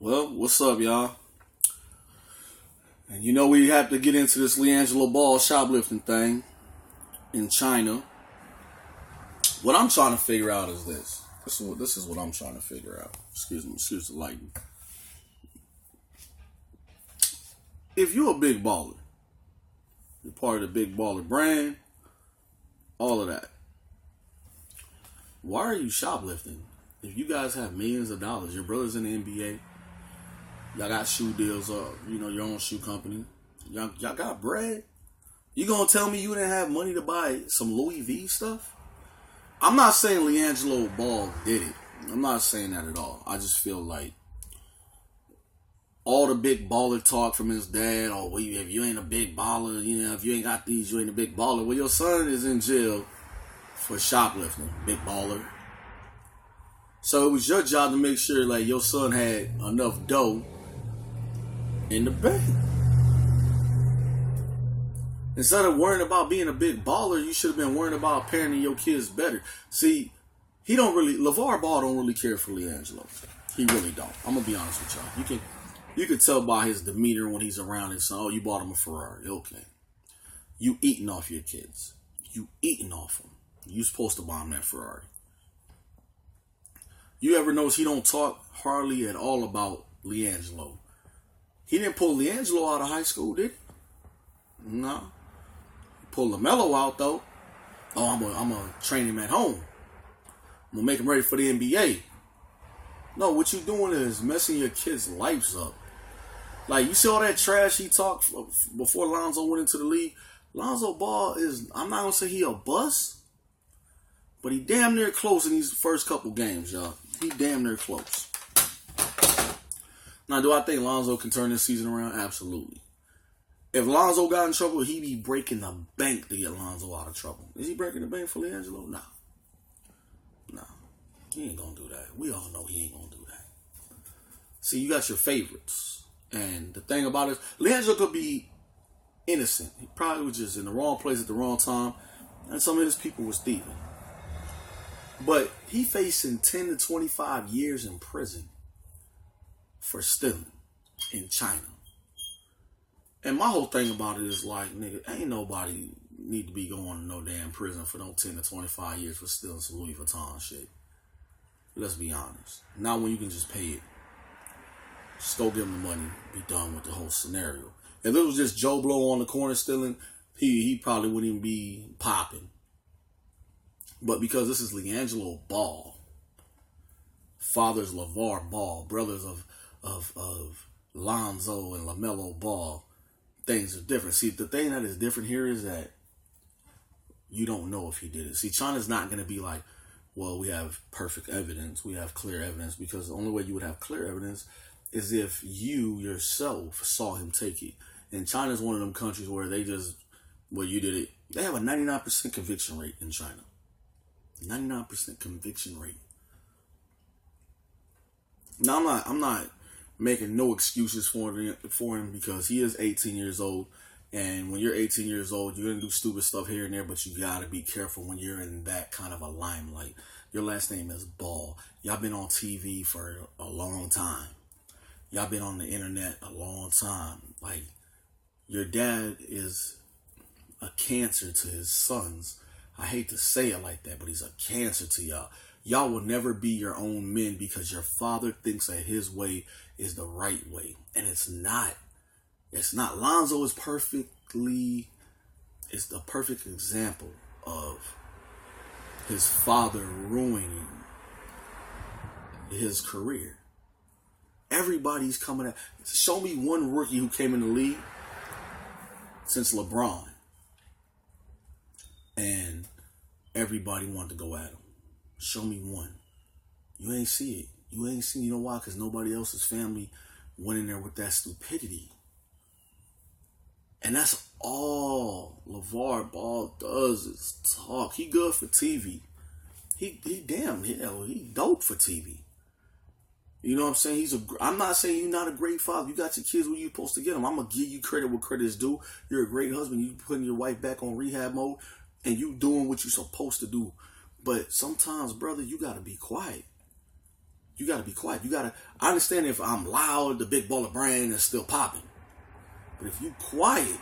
Well, what's up, y'all? And you know we have to get into this LeAngelo Ball shoplifting thing in China. What I'm trying to figure out is this. This is what I'm trying to figure out. Excuse the lighting. If you're a big baller, you're part of the big baller brand, all of that. Why are you shoplifting? If you guys have millions of dollars, your brother's in the NBA, y'all got shoe deals, your own shoe company. Y'all got bread. You gonna tell me you didn't have money to buy some Louis V stuff? I'm not saying LeAngelo Ball did it. I'm not saying that at all. I just feel like all the big baller talk from his dad, if you ain't a big baller, if you ain't got these, you ain't a big baller. Well, your son is in jail for shoplifting, big baller. So it was your job to make sure like your son had enough dough in the bank. Instead of worrying about being a big baller, you should have been worrying about parenting your kids better. See, LeVar Ball don't really care for LeAngelo. He really don't. I'm gonna be honest with y'all. You can tell by his demeanor when he's around his son. Oh, you bought him a Ferrari. Okay. You eating off your kids. You eating off them. You supposed to buy him that Ferrari. You ever notice he don't talk hardly at all about LeAngelo? He didn't pull LeAngelo out of high school, did he? No. Pull LaMelo out though. Oh, I'm gonna train him at home. I'm gonna make him ready for the NBA. No, what you doing is messing your kids' lives up. Like, you see all that trash he talked before Lonzo went into the league? Lonzo Ball I'm not gonna say he a bust, but he damn near close in these first couple games, y'all. He damn near close. Now, do I think Lonzo can turn this season around? Absolutely. If Lonzo got in trouble, he'd be breaking the bank to get Lonzo out of trouble. Is he breaking the bank for LeAngelo? No. No. He ain't gonna do that. We all know he ain't gonna do that. See, you got your favorites. And the thing about it is, LeAngelo could be innocent. He probably was just in the wrong place at the wrong time. And some of his people was thieving. But he facing 10 to 25 years in prison for stealing in China. And my whole thing about it is like, nigga, ain't nobody need to be going to no damn prison for no 10 to 25 years for stealing some Louis Vuitton shit. Let's be honest. Not when you can just pay it. Just go give him the money, be done with the whole scenario. If it was just Joe Blow on the corner stealing, he probably wouldn't even be popping. But because this is LeAngelo Ball, father's LeVar Ball, brothers of Lonzo and LaMelo Ball, things are different. See, the thing that is different here is that you don't know if he did it. See, China's not going to be like, well, we have perfect evidence, we have clear evidence, because the only way you would have clear evidence is if you yourself saw him take it. And China's one of them countries where you did it. They have a 99% conviction rate in China. 99% conviction rate. Now, I'm not making no excuses for him because he is 18 years old. And when you're 18 years old, you're going to do stupid stuff here and there, but you got to be careful when you're in that kind of a limelight. Your last name is Ball. Y'all been on TV for a long time. Y'all been on the internet a long time. Like, your dad is a cancer to his sons. I hate to say it like that, but he's a cancer to y'all. Y'all will never be your own men because your father thinks that his way is the right way. And it's not. It's not. Lonzo is the perfect example of his father ruining his career. Everybody's coming out. Show me one rookie who came in the league since LeBron. And everybody wanted to go at him. Show me one. You ain't see it. You know why? Because nobody else's family went in there with that stupidity. And that's all LeVar Ball does is talk. He good for TV. He dope for TV. You know what I'm saying? I'm not saying you're not a great father. You got your kids where you're supposed to get them. I'm going to give you credit where credit is due. You're a great husband. You putting your wife back on rehab mode and you doing what you're supposed to do. But sometimes, brother, you got to be quiet. You got to be quiet. I understand if I'm loud, the big baller brand is still popping. But if you quiet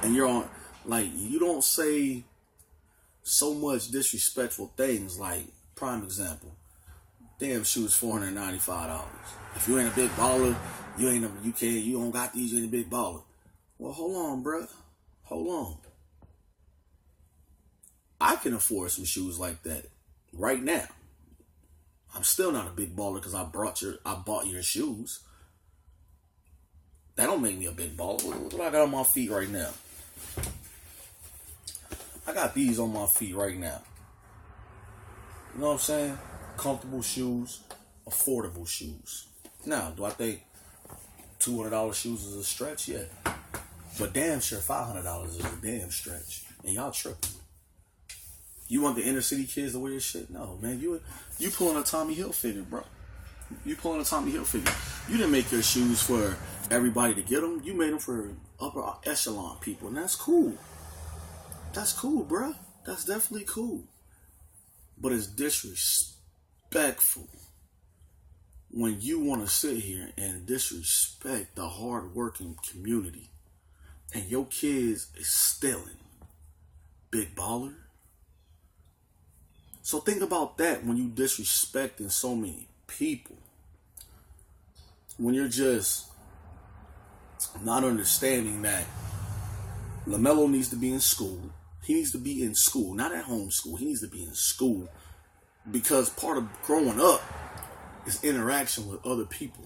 and you're on, like, you don't say so much disrespectful things, like, prime example, damn shoes $495. If you ain't a big baller, you don't got these, you ain't a big baller. Well, hold on, bruh. Hold on. I can afford some shoes like that right now. I'm still not a big baller because I bought your shoes. That don't make me a big baller. What I got on my feet right now? I got these on my feet right now. You know what I'm saying? Comfortable shoes, affordable shoes. Now, do I think $200 shoes is a stretch? Yeah. But damn sure $500 is a damn stretch. And y'all tripping. You want the inner city kids to wear your shit? No, man. You pulling a Tommy Hilfiger, bro. You pulling a Tommy Hilfiger. You didn't make your shoes for everybody to get them. You made them for upper echelon people. And that's cool. That's cool, bro. That's definitely cool. But it's disrespectful when you want to sit here and disrespect the hard-working community and your kids is stealing. Big baller. So think about that when you disrespecting so many people. When you're just not understanding that LaMelo needs to be in school. He needs to be in school, not at home school. He needs to be in school because part of growing up is interaction with other people.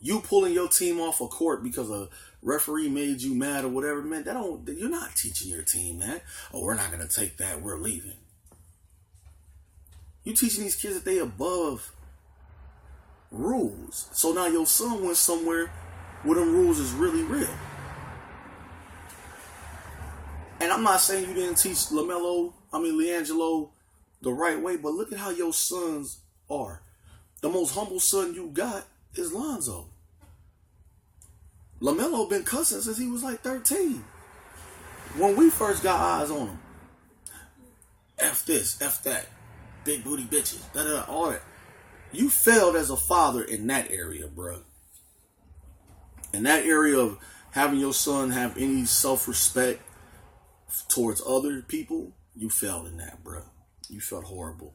You pulling your team off a court because a referee made you mad or whatever, man, you're not teaching your team that. Oh, we're not going to take that. We're leaving. You teaching these kids that they above rules. So now your son went somewhere where them rules is really real. And I'm not saying you didn't teach LiAngelo the right way, but look at how your sons are. The most humble son you got is Lonzo. LaMelo been cussing since he was like 13. When we first got eyes on him, F this, F that, big booty bitches, all that. You failed as a father in that area, bro. In that area of having your son have any self-respect towards other people, you failed in that, bro. You felt horrible.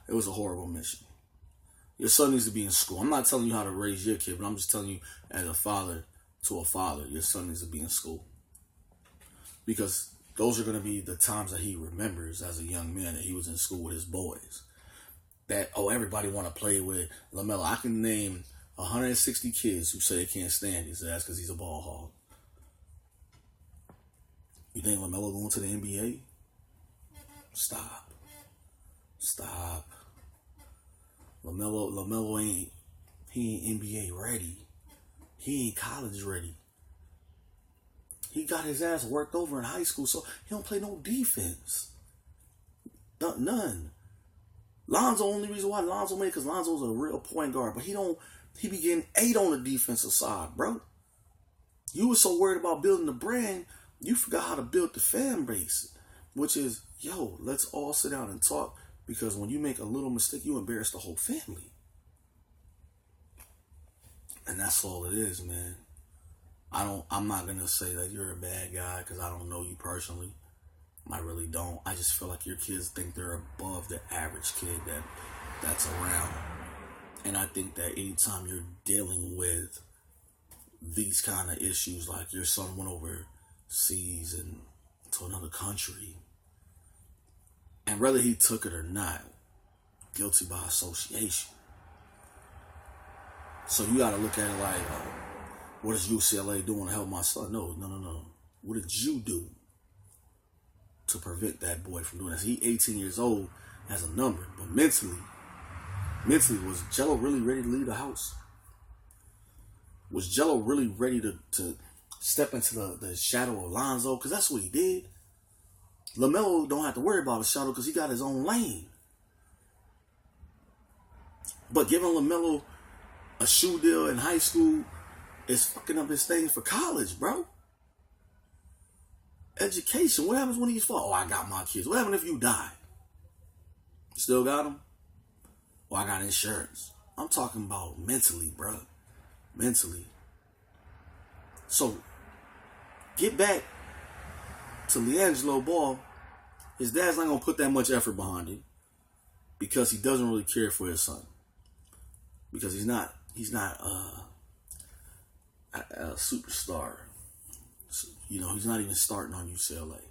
It was a horrible mission. Your son needs to be in school. I'm not telling you how to raise your kid, but I'm just telling you as a father to a father, your son needs to be in school. Because those are going to be the times that he remembers as a young man that he was in school with his boys. That, everybody want to play with LaMelo. I can name 160 kids who say they can't stand his ass because he's a ball hog. You think LaMelo going to the NBA? Stop. LaMelo ain't NBA ready. He ain't college ready. He got his ass worked over in high school, so he don't play no defense. None. Lonzo, only reason why Lonzo made, because Lonzo's a real point guard, but he be getting 8 on the defensive side, bro. You were so worried about building the brand, you forgot how to build the fan base, which is, let's all sit down and talk, because when you make a little mistake, you embarrass the whole family. And that's all it is, man. I'm not going to say that you're a bad guy because I don't know you personally. I really don't. I just feel like your kids think they're above the average kid that's around. And I think that anytime you're dealing with these kind of issues, like your son went overseas and to another country, and whether he took it or not, guilty by association. So you got to look at it like, what is UCLA doing to help my son? No. What did you do to prevent that boy from doing this? He 18 years old as a number, but mentally, was Jello really ready to leave the house? Was Jello really ready to step into the shadow of Lonzo? Because that's what he did. LaMelo don't have to worry about a shadow because he got his own lane. But giving LaMelo a shoe deal in high school is fucking up his thing for college, bro. Education. What happens when he's fall? I got my kids. What happens if you die? Still got them? Or I got insurance. I'm talking about mentally, bro. Mentally. So, get back to LiAngelo Ball. His dad's not going to put that much effort behind him because he doesn't really care for his son. Because he's not a superstar. You know, he's not even starting on UCLA.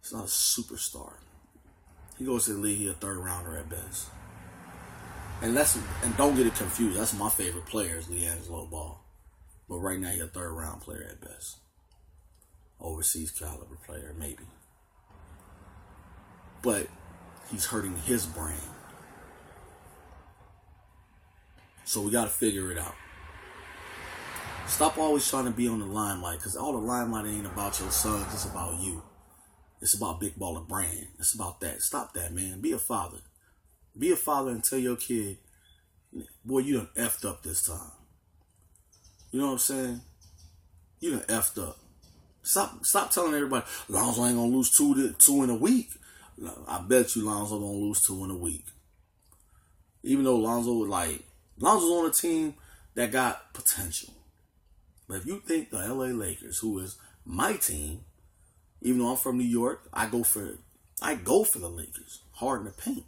He's not a superstar. He goes to the league, he's a third rounder at best. And don't get it confused. That's my favorite player is LiAngelo Ball. But right now he's a third round player at best. Overseas caliber player, maybe. But he's hurting his brain. So we got to figure it out. Stop always trying to be on the limelight, because all the limelight ain't about your sons. It's about you. It's about Big Baller Brand. It's about that. Stop that, man. Be a father. Be a father and tell your kid, boy, you done effed up this time. You know what I'm saying? You done effed up. Stop telling everybody, Lonzo ain't going to lose two in a week. I bet you Lonzo going to lose 2 in a week. Even though Lonzo's on a team that got potential. But if you think the LA Lakers, who is my team, even though I'm from New York, I go for the Lakers. Hard in the paint.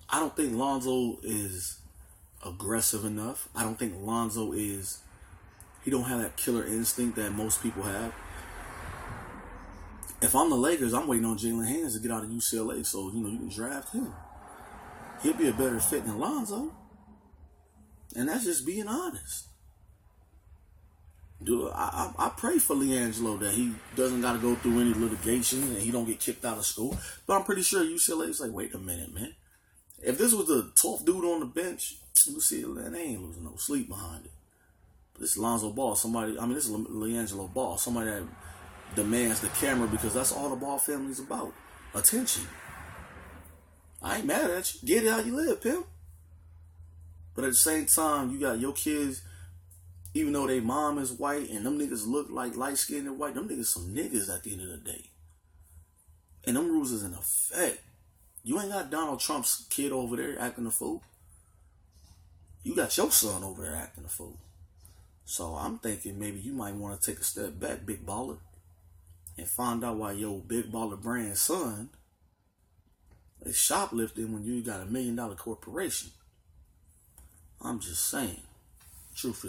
I don't think Lonzo is aggressive enough. I don't think Lonzo he don't have that killer instinct that most people have. If I'm the Lakers, I'm waiting on Jalen Haynes to get out of UCLA so, you can draft him. He'll be a better fit than Lonzo. And that's just being honest. Dude, I pray for LiAngelo that he doesn't got to go through any litigation and he don't get kicked out of school. But I'm pretty sure UCLA is like, wait a minute, man. If this was the tough dude on the bench, you see, they ain't losing no sleep behind it. But this is Lonzo Ball, this is LiAngelo Ball, somebody that demands the camera because that's all the Ball family's about. Attention. I ain't mad at you. Get it how you live, pimp. But at the same time, you got your kids, even though their mom is white and them niggas look like light-skinned and white, them niggas some niggas at the end of the day. And them rules is in effect. You ain't got Donald Trump's kid over there acting a fool. You got your son over there acting a fool. So I'm thinking maybe you might want to take a step back, Big Baller, and find out why your Big Baller Brand son is shoplifting when you got $1 million corporation. I'm just saying. Truth is